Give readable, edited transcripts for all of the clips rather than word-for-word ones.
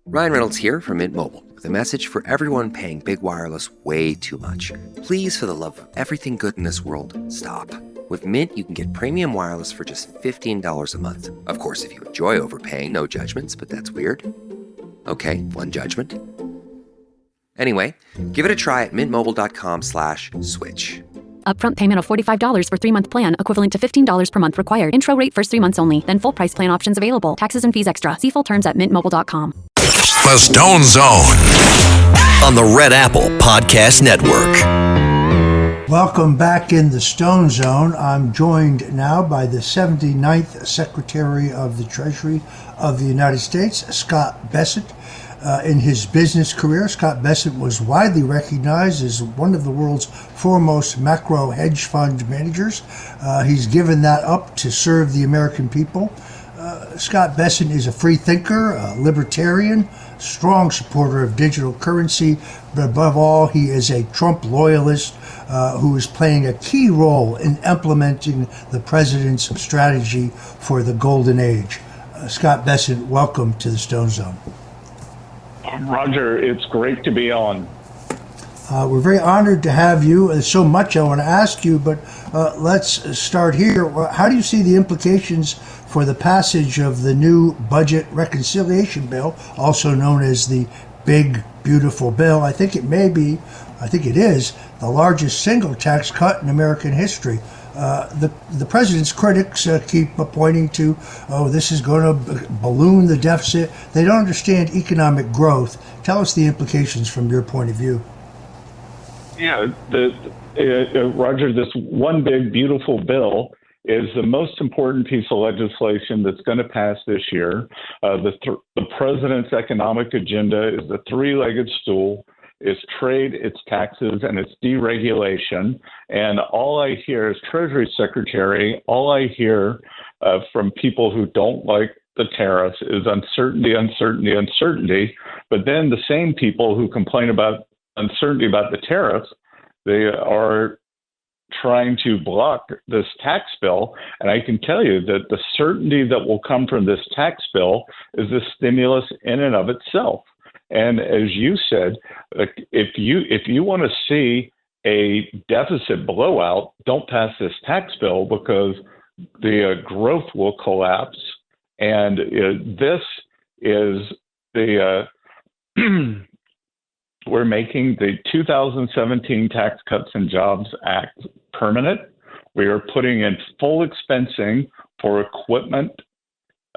Ryan Reynolds here from Mint Mobile with a message for everyone paying big wireless way too much. Please, for the love of everything good in this world, stop. With Mint, you can get premium wireless for just $15 a month. Of course, if you enjoy overpaying, no judgments, but that's weird. Okay, one judgment. Anyway, give it a try at mintmobile.com/switch. Upfront payment of $45 for 3-month plan, equivalent to $15 per month required. Intro rate first 3 months only, then full price plan options available. Taxes and fees extra. See full terms at mintmobile.com. The Stone Zone on the Red Apple Podcast Network. Welcome back in the Stone Zone. I'm joined now by the 79th Secretary of the Treasury of the United States, Scott Bessent. In his business career, Scott Bessent was widely recognized as one of the world's foremost macro hedge fund managers. He's given that up to serve the American people. Scott Bessent is a free thinker, a libertarian, strong supporter of digital currency, but above all, he is a Trump loyalist who is playing a key role in implementing the president's strategy for the golden age. Scott Bessent, welcome to the Stone Zone. Roger, it's great to be on. We're very honored to have you. There's so much I want to ask you, but let's start here. How do you see the implications for the passage of the new budget reconciliation bill, also known as the Big Beautiful Bill? I think it is, the largest single tax cut in American history. The president's critics keep pointing to, this is going to balloon the deficit. They don't understand economic growth. Tell us the implications from your point of view. Yeah, Roger, this one big beautiful bill is the most important piece of legislation that's going to pass this year. The president's economic agenda is the three-legged stool. It's trade, it's taxes, and it's deregulation. And all I hear as Treasury Secretary, all I hear from people who don't like the tariffs is uncertainty, uncertainty, uncertainty. But then the same people who complain about uncertainty about the tariffs, they are trying to block this tax bill. And I can tell you that the certainty that will come from this tax bill is a stimulus in and of itself. And as you said, if you want to see a deficit blowout, don't pass this tax bill because the growth will collapse. And this is the we're making the 2017 Tax Cuts and Jobs Act permanent. We are putting in full expensing for equipment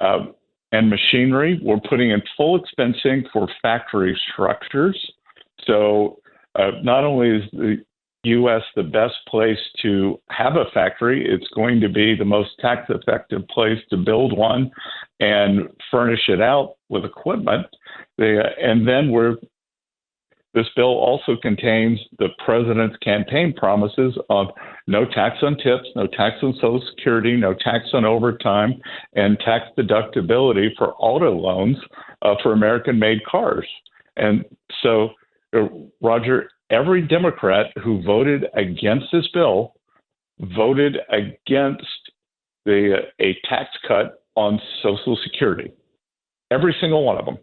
and machinery. We're putting in full expensing for factory structures. So not only is the U.S. the best place to have a factory, it's going to be the most tax-effective place to build one and furnish it out with equipment. And then this bill also contains the president's campaign promises of no tax on tips, no tax on Social Security, no tax on overtime, and tax deductibility for auto loans for American-made cars. And so, Roger, every Democrat who voted against this bill voted against a tax cut on Social Security. Every single one of them.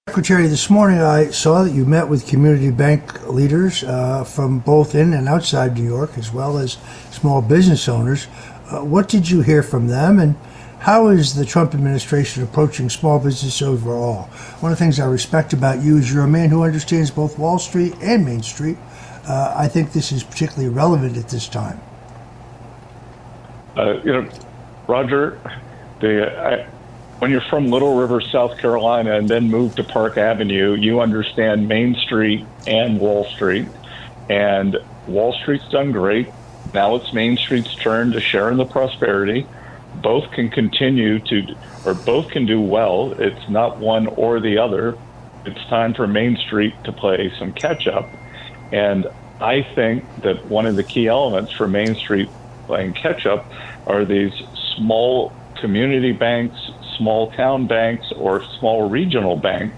Secretary, this morning I saw that you met with community bank leaders from both in and outside New York, as well as small business owners. What did you hear from them, and how is the Trump administration approaching small business overall? One of the things I respect about you is you're a man who understands both Wall Street and Main Street. I think this is particularly relevant at this time. Roger, when you're from Little River, South Carolina, and then move to Park Avenue, you understand Main Street and Wall Street. And Wall Street's done great. Now it's Main Street's turn to share in the prosperity. Both can both can do well. It's not one or the other. It's time for Main Street to play some catch up. And I think that one of the key elements for Main Street playing catch up are these small community banks, small town banks, or small regional banks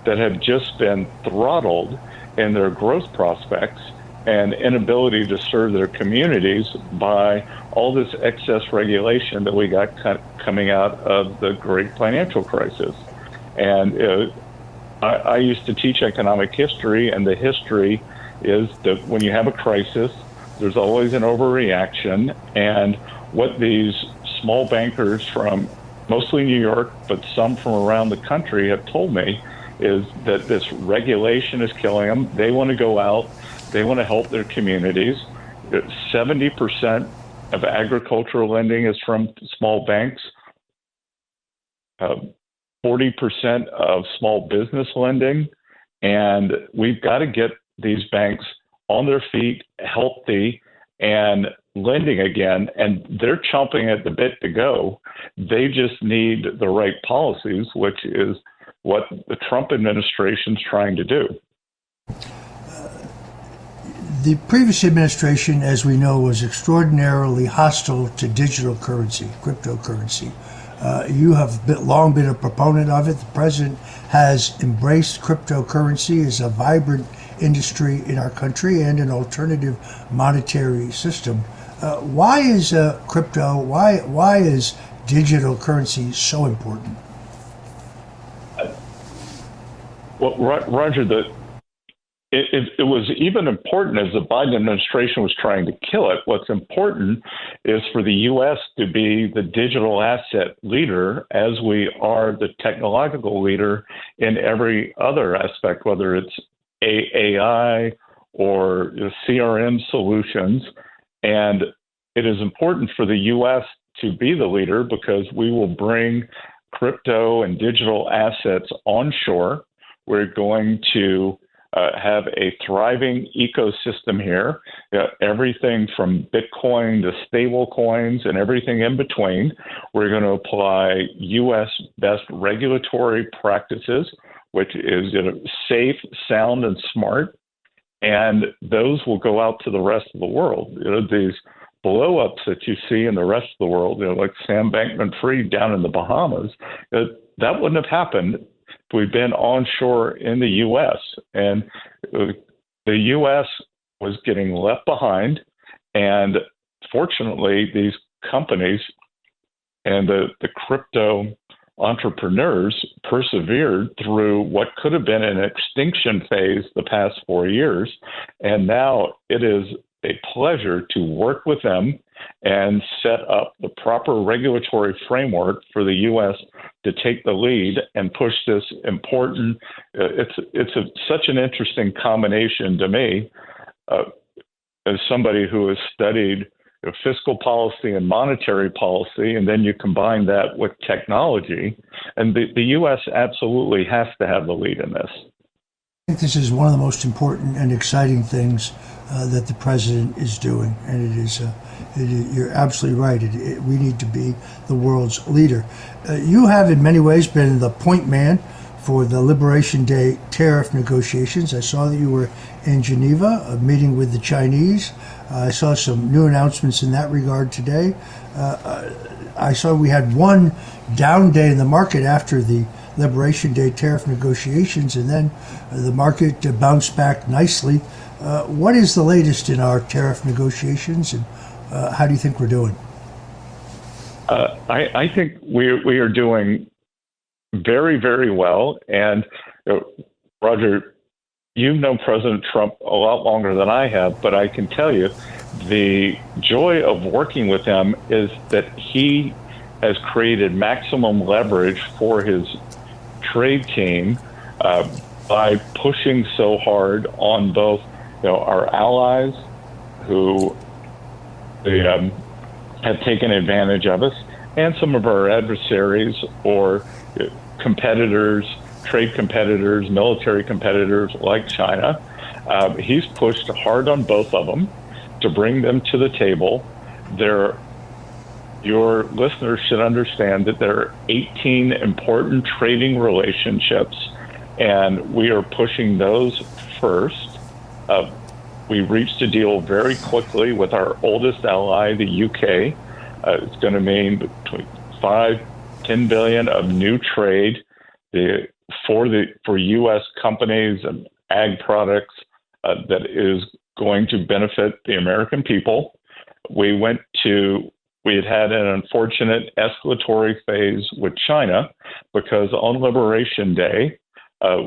that have just been throttled in their growth prospects. and inability to serve their communities by all this excess regulation that we got coming out of the great financial crisis. And I used to teach economic history, and the history is that when you have a crisis, there's always an overreaction. And what these small bankers from mostly New York, but some from around the country have told me is that this regulation is killing them. They want to go out. They want to help their communities. 70% of agricultural lending is from small banks. 40% of small business lending. And we've got to get these banks on their feet, healthy, and lending again. And they're chomping at the bit to go. They just need the right policies, which is what the Trump administration is trying to do. The previous administration, as we know, was extraordinarily hostile to digital currency, cryptocurrency. You have long been a proponent of it. The president has embraced cryptocurrency as a vibrant industry in our country and an alternative monetary system. Why is crypto, why is digital currency so important? Well, Roger, it was even important as the Biden administration was trying to kill it. What's important is for the U.S. to be the digital asset leader as we are the technological leader in every other aspect, whether it's AI or CRM solutions. And it is important for the U.S. to be the leader because we will bring crypto and digital assets onshore. We're going to have a thriving ecosystem here, everything from Bitcoin to stable coins and everything in between. We're going to apply U.S. best regulatory practices, which is safe, sound, and smart. And those will go out to the rest of the world. These blow-ups that you see in the rest of the world, like Sam Bankman-Fried down in the Bahamas, that wouldn't have happened we've been onshore in the U.S. And the U.S. was getting left behind. And fortunately, these companies and the crypto entrepreneurs persevered through what could have been an extinction phase the past 4 years. And now it is a pleasure to work with them and set up the proper regulatory framework for the U.S. to take the lead and push this important. It's such an interesting combination to me as somebody who has studied fiscal policy and monetary policy, and then you combine that with technology. And the U.S. absolutely has to have the lead in this. I think this is one of the most important and exciting things that the president is doing, and it is. You're absolutely right. We need to be the world's leader. You have, in many ways, been the point man for the Liberation Day tariff negotiations. I saw that you were in Geneva, meeting with the Chinese. I saw some new announcements in that regard today. I saw we had one down day in the market after the Liberation Day tariff negotiations, and then the market bounced back nicely. What is the latest in our tariff negotiations, and how do you think we're doing? I think we are doing very, very well. And Roger, you've known President Trump a lot longer than I have, but I can tell you the joy of working with him is that he has created maximum leverage for his trade team by pushing so hard on both our allies who have taken advantage of us and some of our adversaries or competitors, trade competitors, military competitors like China. He's pushed hard on both of them to bring them to the table. Your listeners should understand that there are 18 important trading relationships, and we are pushing those first. We reached a deal very quickly with our oldest ally, the UK. It's going to mean between $5-10 billion of new trade for U.S. companies and ag products that is going to benefit the American people. We had an unfortunate escalatory phase with China because on Liberation Day,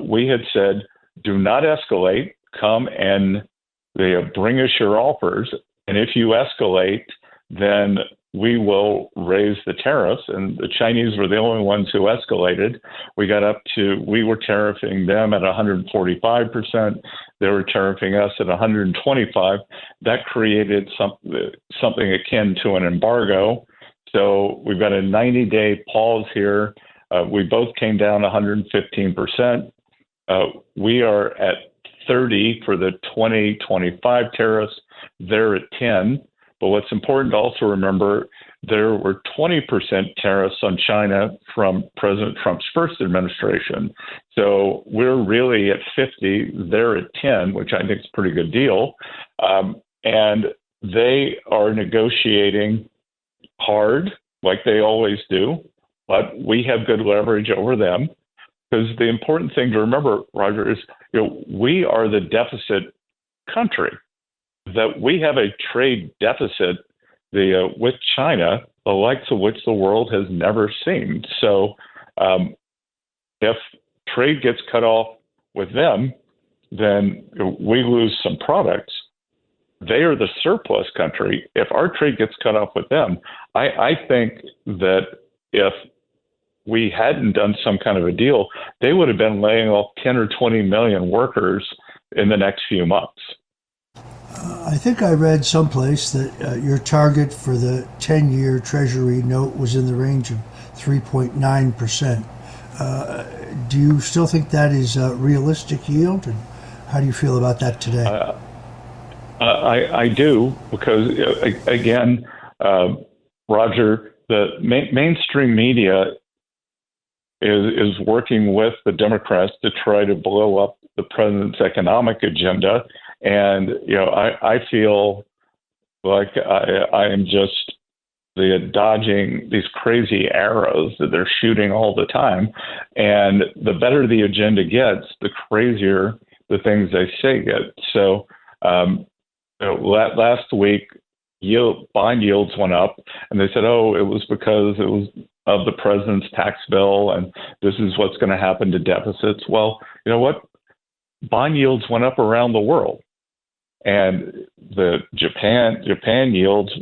we had said, do not escalate, come and bring us your offers. And if you escalate, then we will raise the tariffs. And the Chinese were the only ones who escalated. We were tariffing them at 145%. They were tariffing us at 125. That created something akin to an embargo. So we've got a 90-day pause here. We both came down 115%. We are at 30 for the 2025 tariffs. They're at 10. But what's important to also remember, there were 20% tariffs on China from President Trump's first administration. So we're really at 50. They're at 10, which I think is a pretty good deal. And they are negotiating hard, like they always do. But we have good leverage over them. Because the important thing to remember, Roger, is we are the deficit country. That we have a trade deficit with China, the likes of which the world has never seen. So if trade gets cut off with them, then we lose some products. They are the surplus country. If our trade gets cut off with them, I think that if we hadn't done some kind of a deal, they would have been laying off 10 or 20 million workers in the next few months. I think I read someplace that your target for the 10-year Treasury note was in the range of 3.9%. Do you still think that is a realistic yield? And how do you feel about that today? I do, because, again, Roger, the mainstream media is working with the Democrats to try to blow up the president's economic agenda. And, I feel like I am just dodging these crazy arrows that they're shooting all the time. And the better the agenda gets, the crazier the things they say get. So last week, bond yields went up, and they said, it was because it was of the president's tax bill, and this is what's going to happen to deficits. Well, you know what? Bond yields went up around the world. And the Japan yields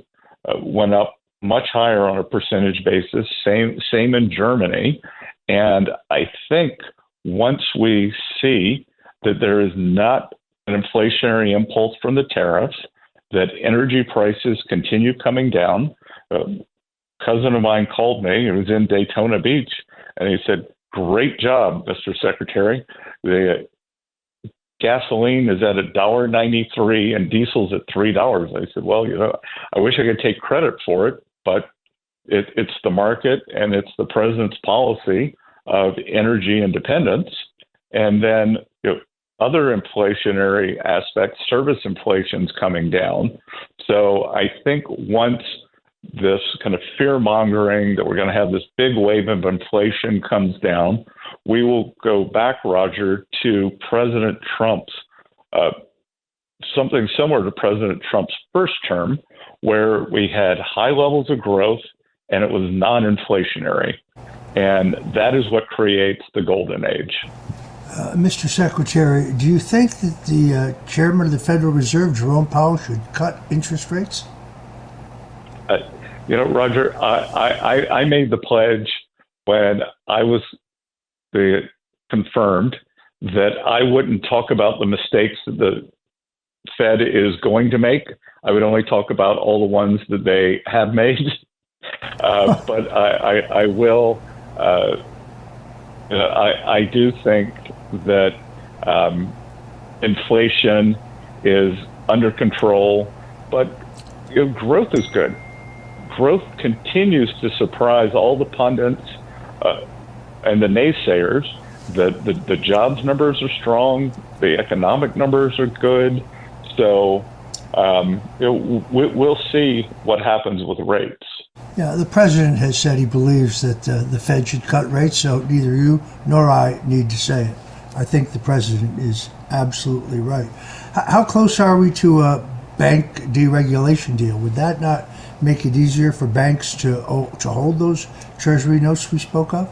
went up much higher on a percentage basis. Same in Germany. And I think once we see that there is not an inflationary impulse from the tariffs, that energy prices continue coming down. A cousin of mine called me. He was in Daytona Beach, and he said, "Great job, Mr. Secretary. The gasoline is at $1.93 and diesel's at $3. I said, well, I wish I could take credit for it, but it's the market and it's the president's policy of energy independence. And then other inflationary aspects, service inflation's coming down. So I think once this kind of fear-mongering that we're going to have this big wave of inflation comes down, we will go back, Roger, to President Trump's, something similar to President Trump's first term, where we had high levels of growth and it was non-inflationary. And that is what creates the golden age. Mr. Secretary, do you think that the chairman of the Federal Reserve, Jerome Powell, should cut interest rates? Roger, I made the pledge when I was confirmed that I wouldn't talk about the mistakes that the Fed is going to make. I would only talk about all the ones that they have made. But I will. I do think that inflation is under control, but growth is good. Growth continues to surprise all the pundits and the naysayers. The jobs numbers are strong. The economic numbers are good. So we'll see what happens with rates. Yeah, the president has said he believes that the Fed should cut rates, so neither you nor I need to say it. I think the president is absolutely right. How close are we to a bank deregulation deal? Would that not make it easier for banks to hold those Treasury notes we spoke of?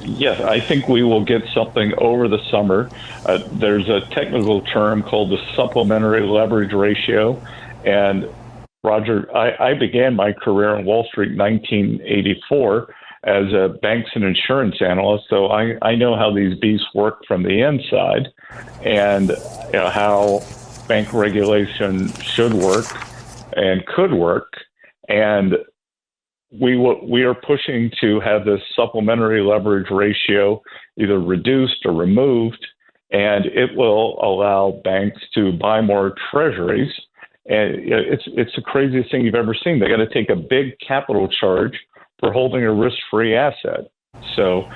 Yes, I think we will get something over the summer. There's a technical term called the supplementary leverage ratio. And Roger, I began my career on Wall Street in 1984 as a banks and insurance analyst, so I know how these beasts work from the inside, and how bank regulation should work and could work. And we are pushing to have this supplementary leverage ratio either reduced or removed, and it will allow banks to buy more treasuries. And it's the craziest thing you've ever seen. They got to take a big capital charge for holding a risk-free asset. So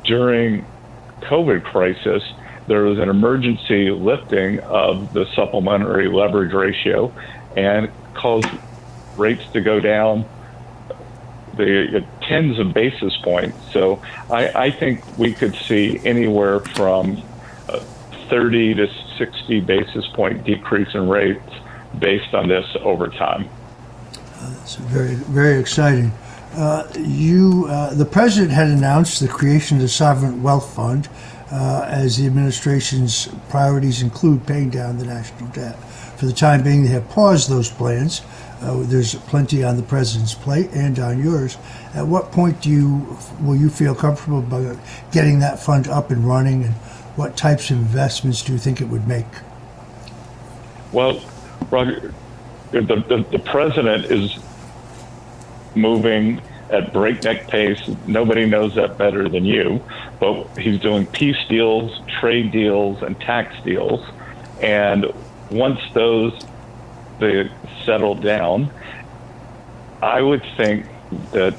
during COVID crisis, there was an emergency lifting of the supplementary leverage ratio and caused rates to go down the tens of basis points. So I think we could see anywhere from 30 to 60 basis point decrease in rates based on this over time. That's very, very exciting. The president had announced the creation of the Sovereign Wealth Fund as the administration's priorities include paying down the national debt. For the time being, they have paused those plans. There's plenty on the president's plate and on yours. At what point will you feel comfortable about getting that fund up and running, and what types of investments do you think it would make? Well, Roger, the president is moving at breakneck pace. Nobody knows that better than you, but he's doing peace deals, trade deals, and tax deals. And once they settle down, I would think that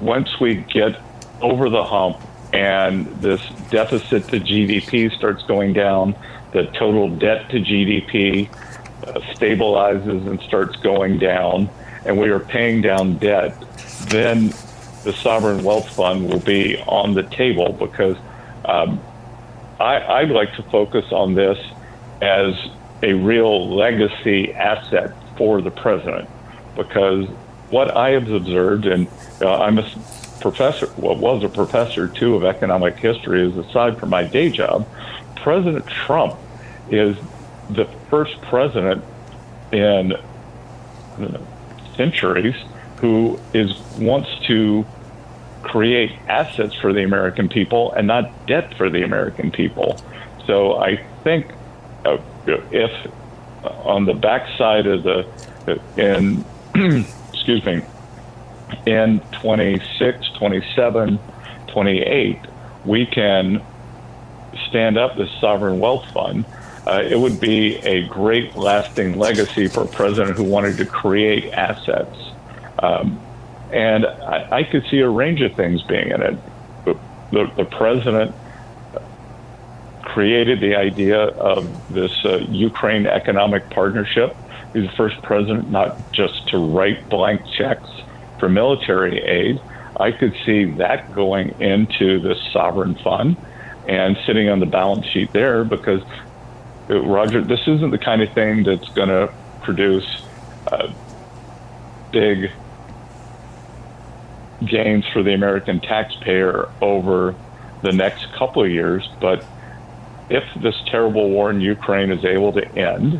once we get over the hump and this deficit to GDP starts going down, the total debt to GDP stabilizes and starts going down, and we are paying down debt, then the Sovereign Wealth Fund will be on the table, because I'd like to focus on this as a real legacy asset for the president, because what I have observed, and I'm a professor, was a professor too of economic history, is aside from my day job, President Trump is the first president in centuries who wants to create assets for the American people and not debt for the American people. So I think if on the backside of excuse me, in 26, 27, 28, we can stand up this sovereign wealth fund. It would be a great lasting legacy for a president who wanted to create assets. And I could see a range of things being in it. The president created the idea of this Ukraine economic partnership. He's the first president not just to write blank checks for military aid. I could see that going into the sovereign fund and sitting on the balance sheet there, because, Roger, this isn't the kind of thing that's going to produce big gains for the American taxpayer over the next couple of years. But if this terrible war in Ukraine is able to end,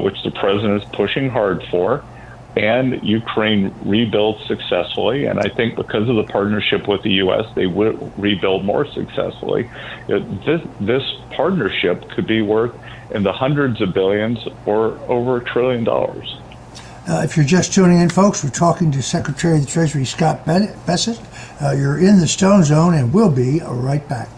which the president is pushing hard for, and Ukraine rebuilds successfully, and I think because of the partnership with the U.S., they will rebuild more successfully, this partnership could be worth in the hundreds of billions or over $1 trillion. If you're just tuning in, folks, we're talking to Secretary of the Treasury Scott Bessent. You're in the Stone Zone, and we'll be right back.